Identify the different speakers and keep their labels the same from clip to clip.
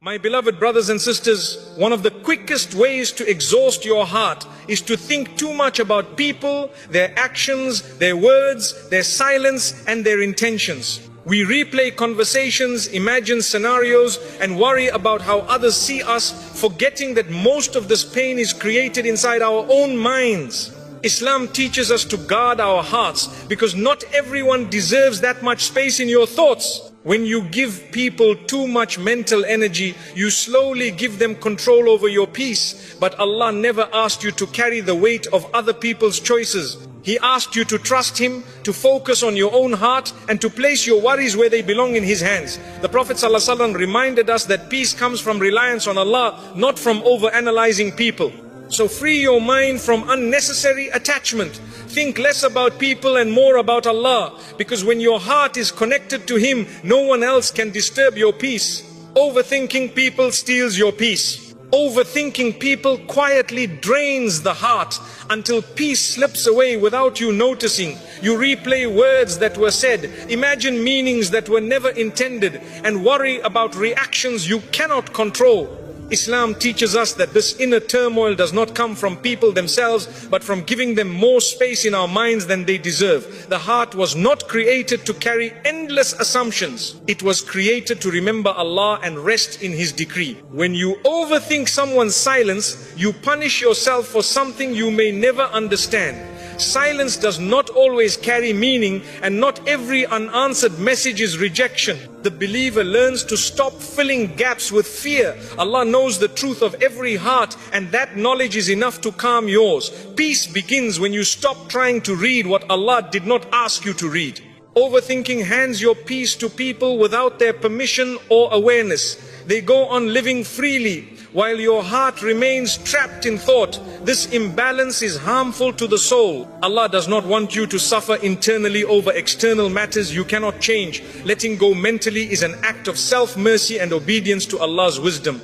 Speaker 1: My beloved brothers and sisters, one of the quickest ways to exhaust your heart is to think too much about people, their actions, their words, their silence, and their intentions. We replay conversations, imagine scenarios, and worry about how others see us, forgetting that most of this pain is created inside our own minds. Islam teaches us to guard our hearts because not everyone deserves that much space in your thoughts. When you give people too much mental energy, you slowly give them control over your peace. But Allah never asked you to carry the weight of other people's choices. He asked you to trust Him, to focus on your own heart, and to place your worries where they belong in His hands. The Prophet ﷺ reminded us that peace comes from reliance on Allah, not from overanalyzing people. So free your mind from unnecessary attachment. Think less about people and more about Allah, because when your heart is connected to Him, no one else can disturb your peace. Overthinking people steals your peace. Overthinking people quietly drains the heart until peace slips away without you noticing. You replay words that were said, imagine meanings that were never intended, and worry about reactions you cannot control. Islam teaches us that this inner turmoil does not come from people themselves, but from giving them more space in our minds than they deserve. The heart was not created to carry endless assumptions. It was created to remember Allah and rest in His decree. When you overthink someone's silence, you punish yourself for something you may never understand. Silence does not always carry meaning, and not every unanswered message is rejection. The believer learns to stop filling gaps with fear. Allah knows the truth of every heart, and that knowledge is enough to calm yours. Peace begins when you stop trying to read what Allah did not ask you to read. Overthinking hands your peace to people without their permission or awareness. They go on living freely while your heart remains trapped in thought. This imbalance is harmful to the soul. Allah does not want you to suffer internally over external matters you cannot change. Letting go mentally is an act of self-mercy and obedience to Allah's wisdom.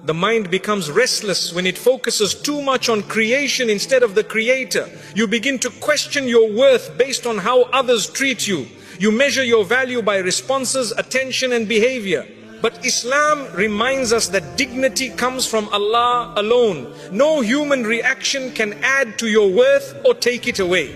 Speaker 1: The mind becomes restless when it focuses too much on creation instead of the Creator. You begin to question your worth based on how others treat you. You measure your value by responses, attention, and behavior. But Islam reminds us that dignity comes from Allah alone. No human reaction can add to your worth or take it away.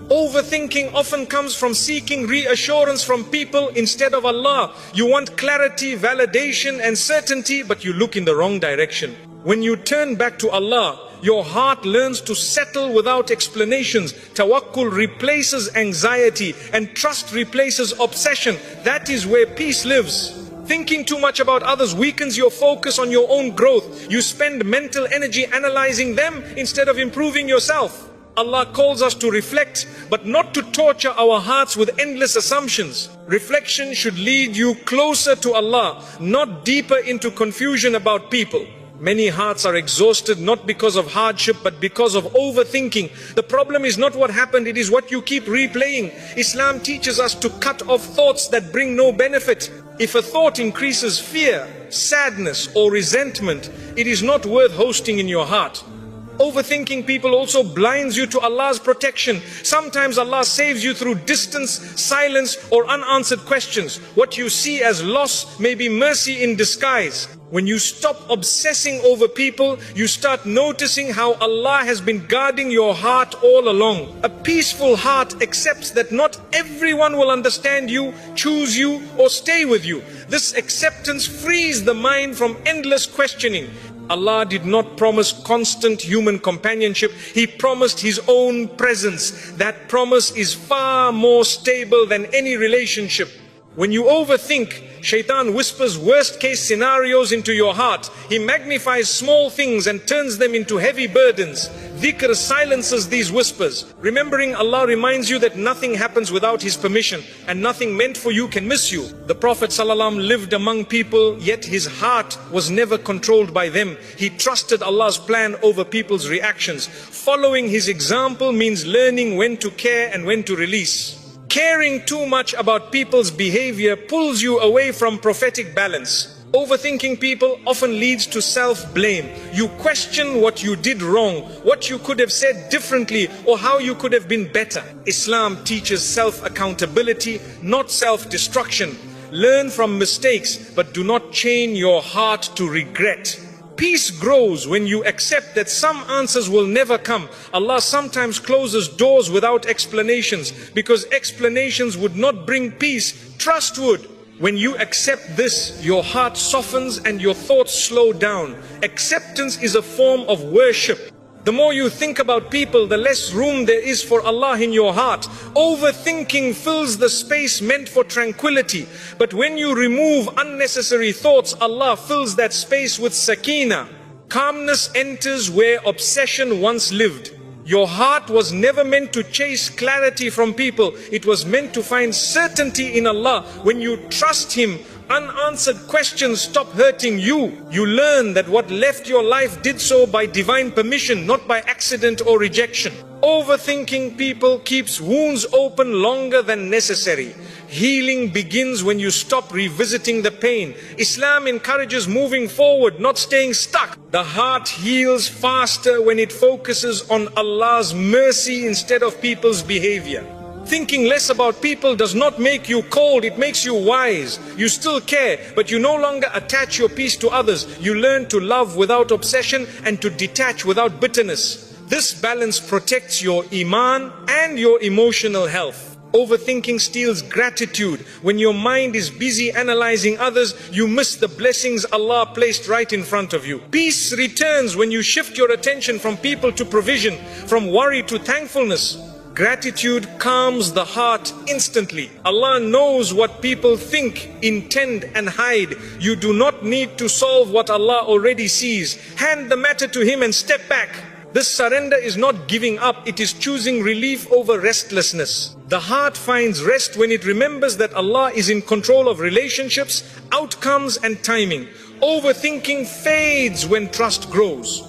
Speaker 1: Overthinking often comes from seeking reassurance from people instead of Allah. You want clarity, validation, and certainty, but you look in the wrong direction. When you turn back to Allah, your heart learns to settle without explanations. Tawakkul replaces anxiety, and trust replaces obsession. That is where peace lives. Thinking too much about others weakens your focus on your own growth. You spend mental energy analyzing them instead of improving yourself. Allah calls us to reflect, but not to torture our hearts with endless assumptions. Reflection should lead you closer to Allah, not deeper into confusion about people. Many hearts are exhausted not because of hardship but because of overthinking. The problem is not what happened, it is what you keep replaying. Islam teaches us to cut off thoughts that bring no benefit. If a thought increases fear, sadness, or resentment, it is not worth hosting in your heart. Overthinking people also blinds you to Allah's protection. Sometimes Allah saves you through distance, silence, or unanswered questions. What you see as loss may be mercy in disguise. When you stop obsessing over people, you start noticing how Allah has been guarding your heart all along. A peaceful heart accepts that not everyone will understand you, choose you, or stay with you. This acceptance frees the mind from endless questioning. Allah did not promise constant human companionship. He promised His own presence. That promise is far more stable than any relationship. When you overthink, Shaitan whispers worst-case scenarios into your heart. He magnifies small things and turns them into heavy burdens. Dhikr silences these whispers. Remembering Allah reminds you that nothing happens without His permission, and nothing meant for you can miss you. The Prophet ﷺ lived among people, yet his heart was never controlled by them. He trusted Allah's plan over people's reactions. Following his example means learning when to care and when to release. Caring too much about people's behavior pulls you away from prophetic balance. Overthinking people often leads to self-blame. You question what you did wrong, what you could have said differently, or how you could have been better. Islam teaches self-accountability, not self-destruction. Learn from mistakes, but do not chain your heart to regret. Peace grows when you accept that some answers will never come. Allah sometimes closes doors without explanations, because explanations would not bring peace. Trust would. When you accept this, your heart softens and your thoughts slow down. Acceptance is a form of worship. The more you think about people, the less room there is for Allah in your heart. Overthinking fills the space meant for tranquility. But when you remove unnecessary thoughts, Allah fills that space with sakina. Calmness enters where obsession once lived. Your heart was never meant to chase clarity from people. It was meant to find certainty in Allah. When you trust Him, unanswered questions stop hurting you. You learn that what left your life did so by divine permission, not by accident or rejection. Overthinking people keeps wounds open longer than necessary. Healing begins when you stop revisiting the pain. Islam encourages moving forward, not staying stuck. The heart heals faster when it focuses on Allah's mercy instead of people's behavior. Thinking less about people does not make you cold, it makes you wise. You still care, but you no longer attach your peace to others. You learn to love without obsession and to detach without bitterness. This balance protects your iman and your emotional health. Overthinking steals gratitude. When your mind is busy analyzing others, you miss the blessings Allah placed right in front of you. Peace returns when you shift your attention from people to provision, from worry to thankfulness. Gratitude calms the heart instantly. Allah knows what people think, intend and hide. You do not need to solve what Allah already sees. Hand the matter to Him and step back. This surrender is not giving up, it is choosing relief over restlessness. The heart finds rest when it remembers that Allah is in control of relationships, outcomes and timing. Overthinking fades when trust grows.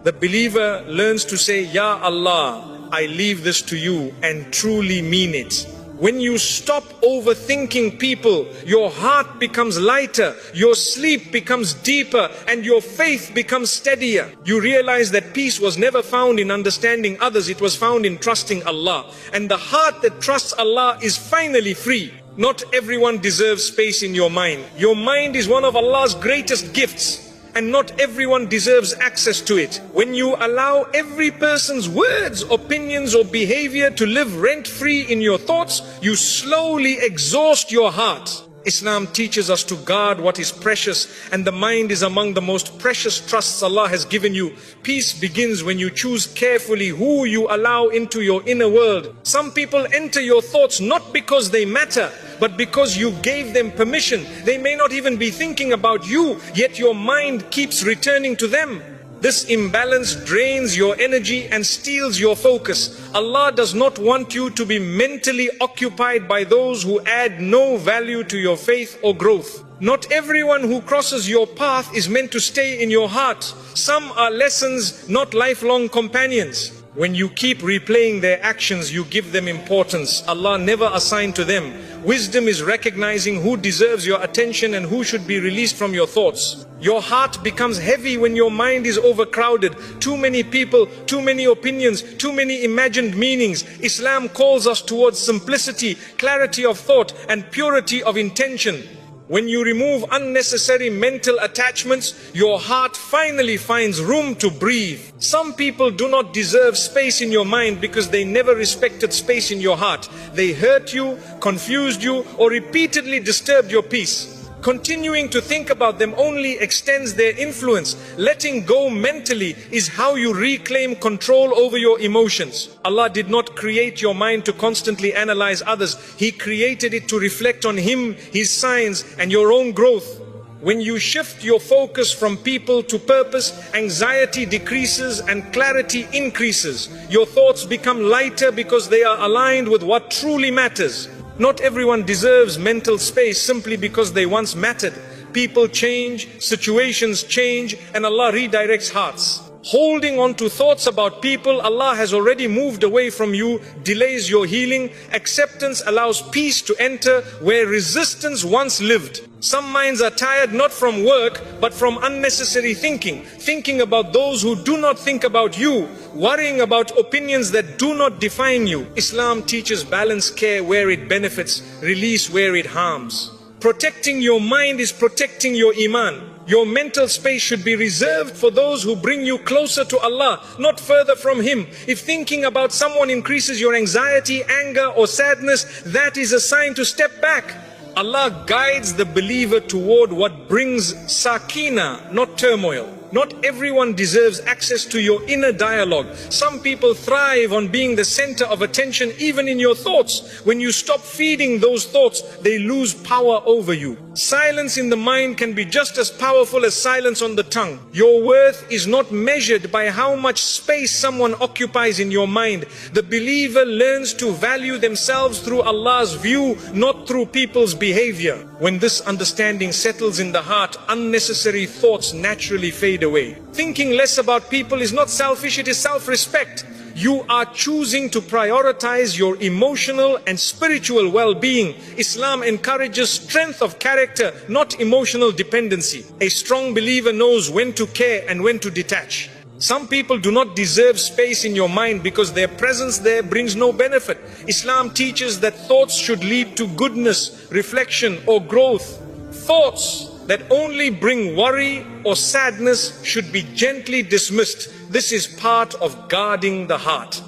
Speaker 1: The believer learns to say, Ya Allah, I leave this to you, and truly mean it. When you stop overthinking people, your heart becomes lighter, your sleep becomes deeper, and your faith becomes steadier. You realize that peace was never found in understanding others, it was found in trusting Allah. And the heart that trusts Allah is finally free. Not everyone deserves space in your mind. Your mind is one of Allah's greatest gifts, and not everyone deserves access to it. When you allow every person's words, opinions or behavior to live rent-free in your thoughts, you slowly exhaust your heart. Islam teaches us to guard what is precious, and the mind is among the most precious trusts Allah has given you. Peace begins when you choose carefully who you allow into your inner world. Some people enter your thoughts not because they matter, but because you gave them permission. They may not even be thinking about you, yet your mind keeps returning to them. This imbalance drains your energy and steals your focus. Allah does not want you to be mentally occupied by those who add no value to your faith or growth. Not everyone who crosses your path is meant to stay in your heart. Some are lessons, not lifelong companions. When you keep replaying their actions, you give them importance Allah never assigned to them. Wisdom is recognizing who deserves your attention and who should be released from your thoughts. Your heart becomes heavy when your mind is overcrowded. Too many people, too many opinions, too many imagined meanings. Islam calls us towards simplicity, clarity of thought and purity of intention. When you remove unnecessary mental attachments, your heart finally finds room to breathe. Some people do not deserve space in your mind because they never respected space in your heart. They hurt you, confused you, or repeatedly disturbed your peace. Continuing to think about them only extends their influence. Letting go mentally is how you reclaim control over your emotions. Allah did not create your mind to constantly analyze others. He created it to reflect on Him, His signs, and your own growth. When you shift your focus from people to purpose, anxiety decreases and clarity increases. Your thoughts become lighter because they are aligned with what truly matters. Not everyone deserves mental space simply because they once mattered. People change, situations change, and Allah redirects hearts. Holding on to thoughts about people Allah has already moved away from you delays your healing. Acceptance allows peace to enter where resistance once lived. Some minds are tired not from work but from unnecessary thinking. Thinking about those who do not think about you. Worrying about opinions that do not define you. Islam teaches balance care where it benefits, release where it harms. Protecting your mind is protecting your iman. Your mental space should be reserved for those who bring you closer to Allah, not further from Him. If thinking about someone increases your anxiety, anger or sadness, that is a sign to step back. Allah guides the believer toward what brings sakina, not turmoil. Not everyone deserves access to your inner dialogue. Some people thrive on being the center of attention even in your thoughts. When you stop feeding those thoughts, they lose power over you. Silence in the mind can be just as powerful as silence on the tongue. Your worth is not measured by how much space someone occupies in your mind. The believer learns to value themselves through Allah's view, not through people's behavior. When this understanding settles in the heart, unnecessary thoughts naturally fade away. Thinking less about people is not selfish, it is self-respect. You are choosing to prioritize your emotional and spiritual well-being. Islam encourages strength of character, not emotional dependency. A strong believer knows when to care and when to detach. Some people do not deserve space in your mind because their presence there brings no benefit. Islam teaches that thoughts should lead to goodness, reflection or growth. Thoughts that only bring worry or sadness should be gently dismissed. This is part of guarding the heart.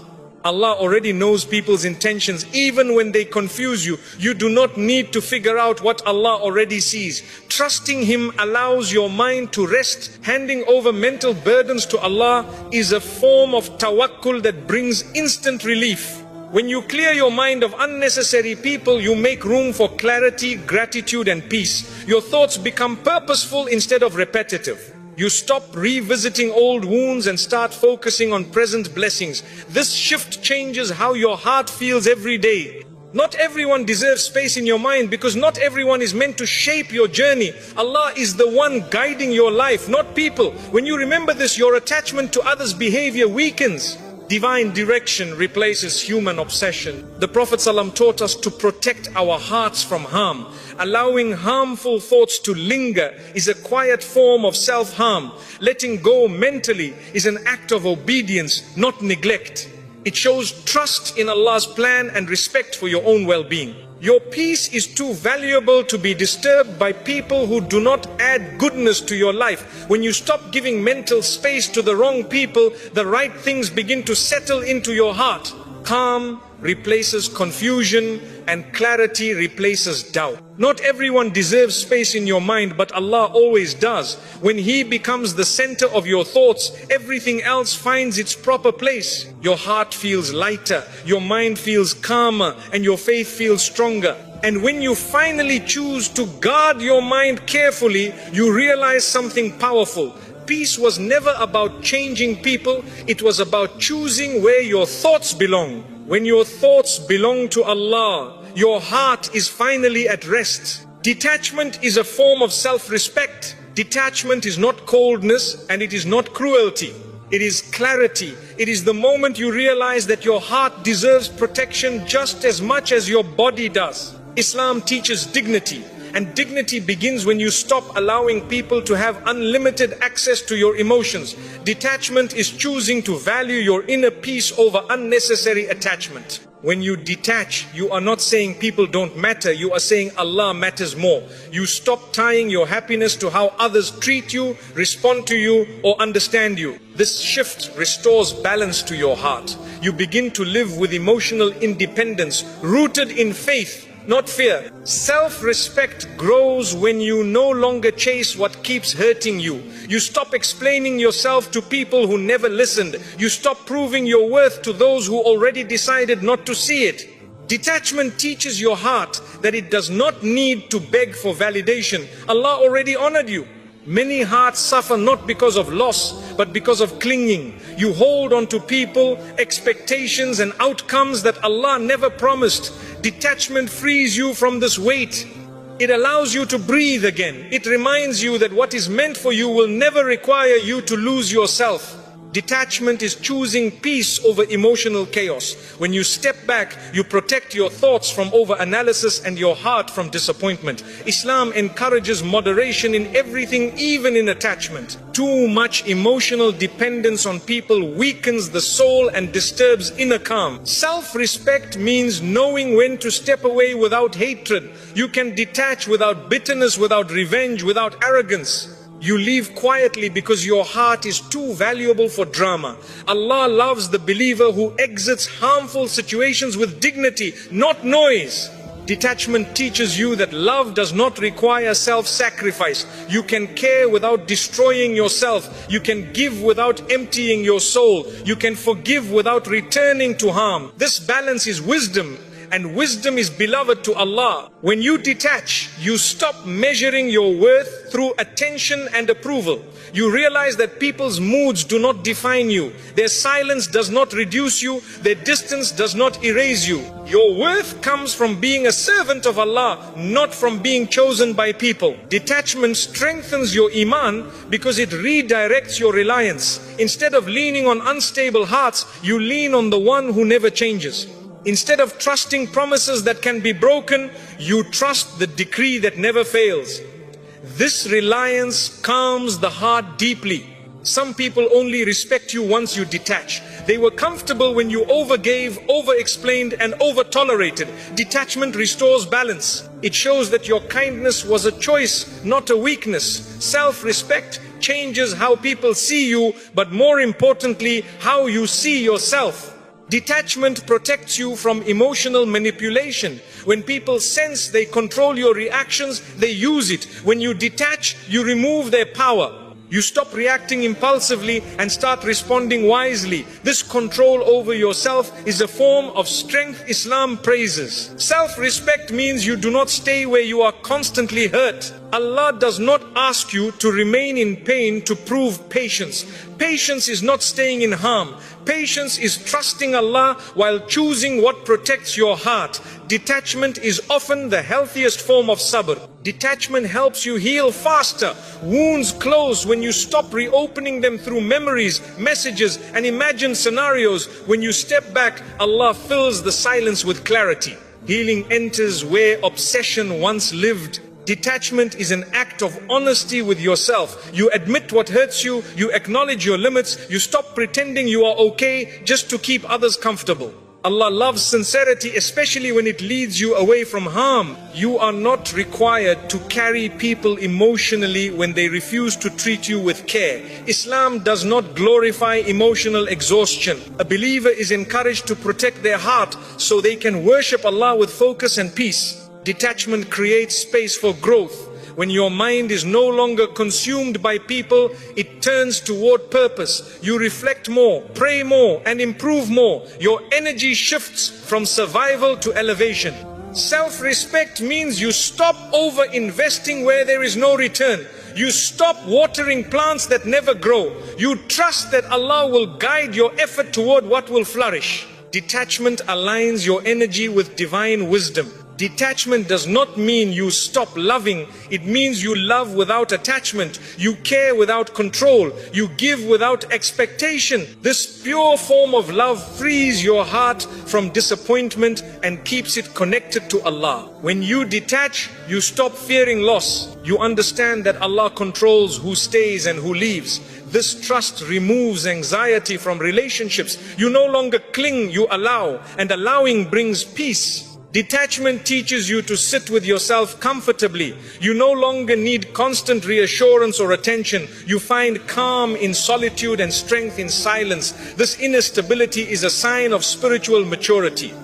Speaker 1: Allah already knows people's intentions even when they confuse you. You do not need to figure out what Allah already sees. Trusting Him allows your mind to rest. Handing over mental burdens to Allah is a form of tawakkul that brings instant relief. When you clear your mind of unnecessary people, you make room for clarity, gratitude and peace. Your thoughts become purposeful instead of repetitive. You stop revisiting old wounds and start focusing on present blessings. This shift changes how your heart feels every day. Not everyone deserves space in your mind because not everyone is meant to shape your journey. Allah is the one guiding your life, not people. When you remember this, your attachment to others' behavior weakens. Divine direction replaces human obsession. The Prophet ﷺ taught us to protect our hearts from harm. Allowing harmful thoughts to linger is a quiet form of self-harm. Letting go mentally is an act of obedience, not neglect. It shows trust in Allah's plan and respect for your own well-being. Your peace is too valuable to be disturbed by people who do not add goodness to your life. When you stop giving mental space to the wrong people, the right things begin to settle into your heart. Calm replaces confusion and clarity replaces doubt. Not everyone deserves space in your mind, but Allah always does. When He becomes the center of your thoughts, everything else finds its proper place. Your heart feels lighter, your mind feels calmer, and your faith feels stronger. And when you finally choose to guard your mind carefully, you realize something powerful. Peace was never about changing people, it was about choosing where your thoughts belong. When your thoughts belong to Allah, your heart is finally at rest. Detachment is a form of self-respect. Detachment is not coldness and it is not cruelty. It is clarity. It is the moment you realize that your heart deserves protection just as much as your body does. Islam teaches dignity. And dignity begins when you stop allowing people to have unlimited access to your emotions. Detachment is choosing to value your inner peace over unnecessary attachment. When you detach, you are not saying people don't matter, you are saying Allah matters more. You stop tying your happiness to how others treat you, respond to you, or understand you. This shift restores balance to your heart. You begin to live with emotional independence, rooted in faith, not fear. Self-respect grows when you no longer chase what keeps hurting you. You stop explaining yourself to people who never listened. You stop proving your worth to those who already decided not to see it. Detachment teaches your heart that it does not need to beg for validation. Allah already honored you. Many hearts suffer not because of loss, but because of clinging. You hold on to people, expectations and outcomes that Allah never promised. Detachment frees you from this weight. It allows you to breathe again. It reminds you that what is meant for you will never require you to lose yourself. Detachment is choosing peace over emotional chaos. When you step back, you protect your thoughts from over-analysis and your heart from disappointment. Islam encourages moderation in everything, even in attachment. Too much emotional dependence on people weakens the soul and disturbs inner calm. Self-respect means knowing when to step away without hatred. You can detach without bitterness, without revenge, without arrogance. You leave quietly because your heart is too valuable for drama. Allah loves the believer who exits harmful situations with dignity, not noise. Detachment teaches you that love does not require self-sacrifice. You can care without destroying yourself. You can give without emptying your soul. You can forgive without returning to harm. This balance is wisdom, and wisdom is beloved to Allah. When you detach, you stop measuring your worth through attention and approval. You realize that people's moods do not define you. Their silence does not reduce you. Their distance does not erase you. Your worth comes from being a servant of Allah, not from being chosen by people. Detachment strengthens your iman because it redirects your reliance. Instead of leaning on unstable hearts, you lean on the one who never changes. Instead of trusting promises that can be broken, you trust the decree that never fails. This reliance calms the heart deeply. Some people only respect you once you detach. They were comfortable when you overgave, over-explained, and over-tolerated. Detachment restores balance. It shows that your kindness was a choice, not a weakness. Self-respect changes how people see you, but more importantly, how you see yourself. Detachment protects you from emotional manipulation. When people sense they control your reactions, they use it. When you detach, you remove their power. You stop reacting impulsively and start responding wisely. This control over yourself is a form of strength Islam praises. Self-respect means you do not stay where you are constantly hurt. Allah does not ask you to remain in pain to prove patience. Patience is not staying in harm. Patience is trusting Allah while choosing what protects your heart. Detachment is often the healthiest form of sabr. Detachment helps you heal faster. Wounds close when you stop reopening them through memories, messages, and imagined scenarios. When you step back, Allah fills the silence with clarity. Healing enters where obsession once lived. Detachment is an act of honesty with yourself. You admit what hurts you, you acknowledge your limits, you stop pretending you are okay just to keep others comfortable. Allah loves sincerity, especially when it leads you away from harm. You are not required to carry people emotionally when they refuse to treat you with care. Islam does not glorify emotional exhaustion. A believer is encouraged to protect their heart so they can worship Allah with focus and peace. Detachment creates space for growth. When your mind is no longer consumed by people, it turns toward purpose. You reflect more, pray more, and improve more. Your energy shifts from survival to elevation. Self-respect means you stop over-investing where there is no return. You stop watering plants that never grow. You trust that Allah will guide your effort toward what will flourish. Detachment aligns your energy with divine wisdom. Detachment does not mean you stop loving. It means you love without attachment. You care without control. You give without expectation. This pure form of love frees your heart from disappointment and keeps it connected to Allah. When you detach, you stop fearing loss. You understand that Allah controls who stays and who leaves. This trust removes anxiety from relationships. You no longer cling, you allow, and allowing brings peace. Detachment teaches you to sit with yourself comfortably. You no longer need constant reassurance or attention. You find calm in solitude and strength in silence. This inner stability is a sign of spiritual maturity.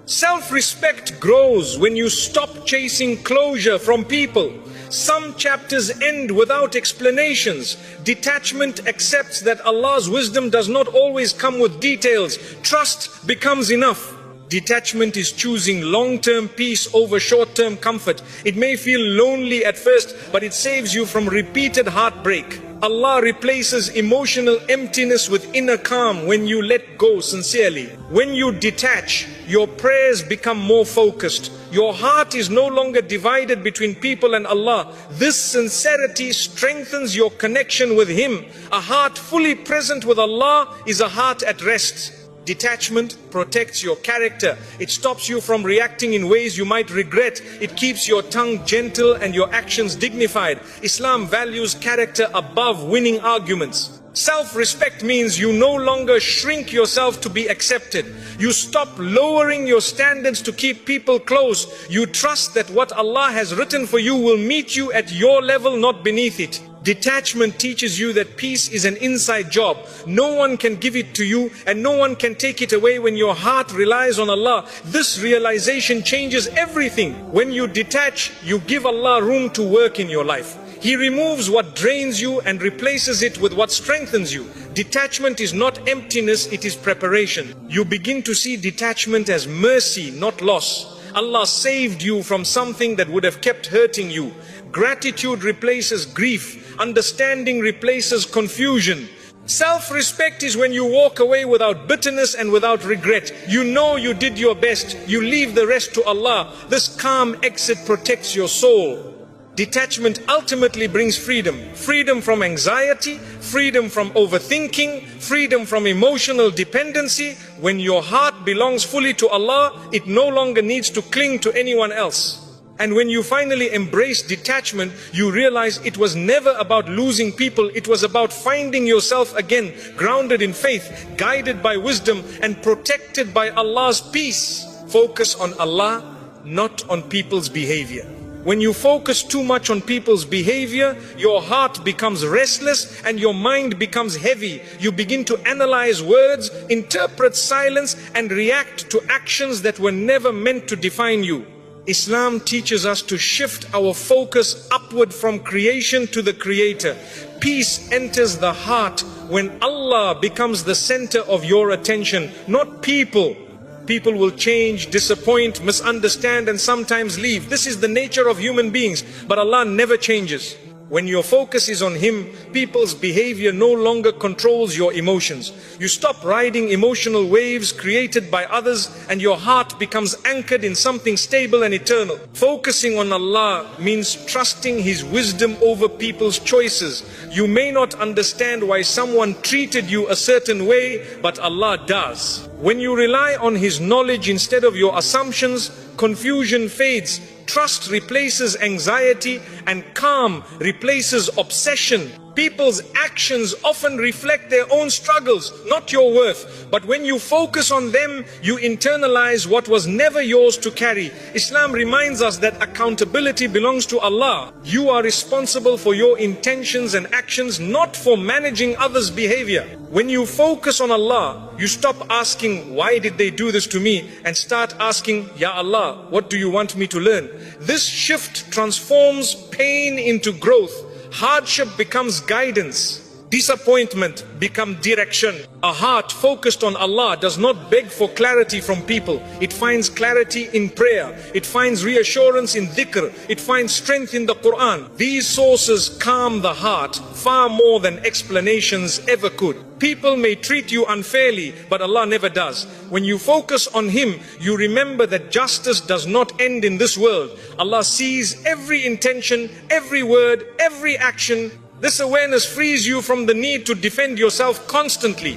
Speaker 1: Self-respect grows when you stop chasing closure from people. Some chapters end without explanations. Detachment accepts that Allah's wisdom does not always come with details. Trust becomes enough. Detachment is choosing long-term peace over short-term comfort. It may feel lonely at first, but it saves you from repeated heartbreak. Allah replaces emotional emptiness with inner calm when you let go sincerely. When you detach, your prayers become more focused. Your heart is no longer divided between people and Allah. This sincerity strengthens your connection with Him. A heart fully present with Allah is a heart at rest. Detachment protects your character. It stops you from reacting in ways you might regret. It keeps your tongue gentle and your actions dignified. Islam values character above winning arguments. Self-respect means you no longer shrink yourself to be accepted. You stop lowering your standards to keep people close. You trust that what Allah has written for you will meet you at your level, not beneath it. Detachment teaches you that peace is an inside job. No one can give it to you and no one can take it away when your heart relies on Allah. This realization changes everything. When you detach, you give Allah room to work in your life. He removes what drains you and replaces it with what strengthens you. Detachment is not emptiness, it is preparation. You begin to see detachment as mercy, not loss. Allah saved you from something that would have kept hurting you. Gratitude replaces grief. Understanding replaces confusion. Self-respect is when you walk away without bitterness and without regret. You know you did your best. You leave the rest to Allah. This calm exit protects your soul. Detachment ultimately brings freedom. Freedom from anxiety, freedom from overthinking, freedom from emotional dependency. When your heart belongs fully to Allah, it no longer needs to cling to anyone else. And when you finally embrace detachment, you realize it was never about losing people. It was about finding yourself again, grounded in faith, guided by wisdom, and protected by Allah's peace. Focus on Allah, not on people's behavior. When you focus too much on people's behavior, your heart becomes restless and your mind becomes heavy. You begin to analyze words, interpret silence, and react to actions that were never meant to define you. Islam teaches us to shift our focus upward from creation to the Creator. Peace enters the heart when Allah becomes the center of your attention, not people. People will change, disappoint, misunderstand, and sometimes leave. This is the nature of human beings, but Allah never changes. When your focus is on Him, people's behavior no longer controls your emotions. You stop riding emotional waves created by others and your heart becomes anchored in something stable and eternal. Focusing on Allah means trusting His wisdom over people's choices. You may not understand why someone treated you a certain way, but Allah does. When you rely on His knowledge instead of your assumptions, confusion fades. Trust replaces anxiety and calm replaces obsession. People's actions often reflect their own struggles, not your worth. But when you focus on them, you internalize what was never yours to carry. Islam reminds us that accountability belongs to Allah. You are responsible for your intentions and actions, not for managing others' behavior. When you focus on Allah, you stop asking, why did they do this to me? And start asking, Ya Allah, what do you want me to learn? This shift transforms pain into growth. Hardship becomes guidance. Disappointment becomes direction. A heart focused on Allah does not beg for clarity from people. It finds clarity in prayer. It finds reassurance in dhikr. It finds strength in the Quran. These sources calm the heart far more than explanations ever could. People may treat you unfairly, but Allah never does. When you focus on Him, you remember that justice does not end in this world. Allah sees every intention, every word, every action. This awareness frees you from the need to defend yourself constantly.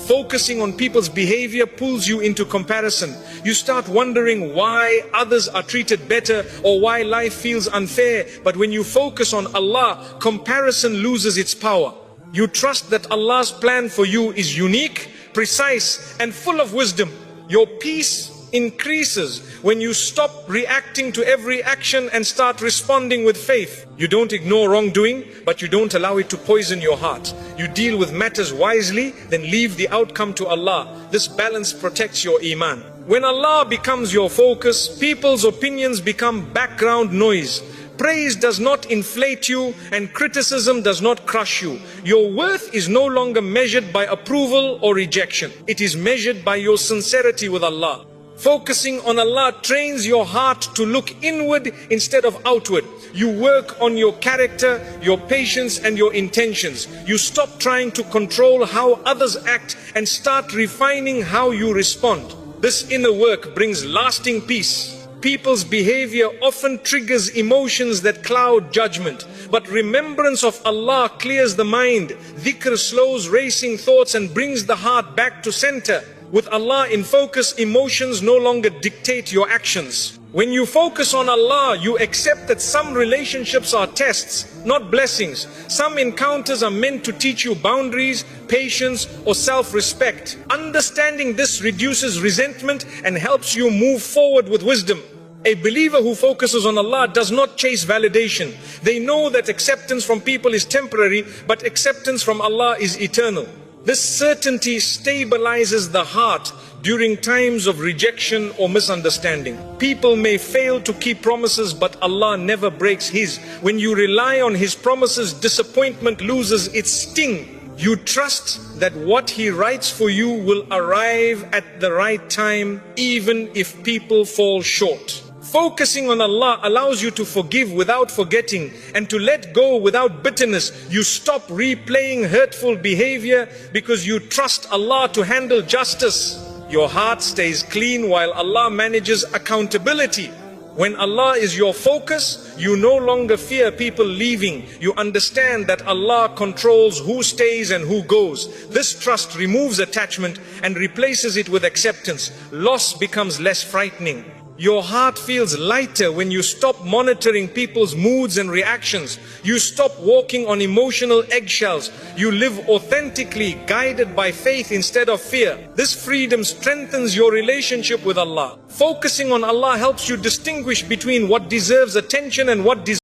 Speaker 1: Focusing on people's behavior pulls you into comparison. You start wondering why others are treated better or why life feels unfair. But when you focus on Allah, comparison loses its power. You trust that Allah's plan for you is unique, precise, and full of wisdom. Your peace increases when you stop reacting to every action and start responding with faith. You don't ignore wrongdoing, but you don't allow it to poison your heart. You deal with matters wisely, then leave the outcome to Allah. This balance protects your iman. When Allah becomes your focus, people's opinions become background noise. Praise does not inflate you and criticism does not crush you. Your worth is no longer measured by approval or rejection. It is measured by your sincerity with Allah. Focusing on Allah trains your heart to look inward instead of outward. You work on your character, your patience and your intentions. You stop trying to control how others act and start refining how you respond. This inner work brings lasting peace. People's behavior often triggers emotions that cloud judgment, but remembrance of Allah clears the mind. Dhikr slows racing thoughts and brings the heart back to center. With Allah in focus, emotions no longer dictate your actions. When you focus on Allah, you accept that some relationships are tests, not blessings. Some encounters are meant to teach you boundaries, patience, or self-respect. Understanding this reduces resentment and helps you move forward with wisdom. A believer who focuses on Allah does not chase validation. They know that acceptance from people is temporary, but acceptance from Allah is eternal. This certainty stabilizes the heart during times of rejection or misunderstanding. People may fail to keep promises, but Allah never breaks His. When you rely on His promises, disappointment loses its sting. You trust that what He writes for you will arrive at the right time, even if people fall short. Focusing on Allah allows you to forgive without forgetting and to let go without bitterness. You stop replaying hurtful behavior because you trust Allah to handle justice. Your heart stays clean while Allah manages accountability. When Allah is your focus, you no longer fear people leaving. You understand that Allah controls who stays and who goes. This trust removes attachment and replaces it with acceptance. Loss becomes less frightening. Your heart feels lighter when you stop monitoring people's moods and reactions. You stop walking on emotional eggshells. You live authentically, guided by faith instead of fear. This freedom strengthens your relationship with Allah. Focusing on Allah helps you distinguish between what deserves attention and what deserves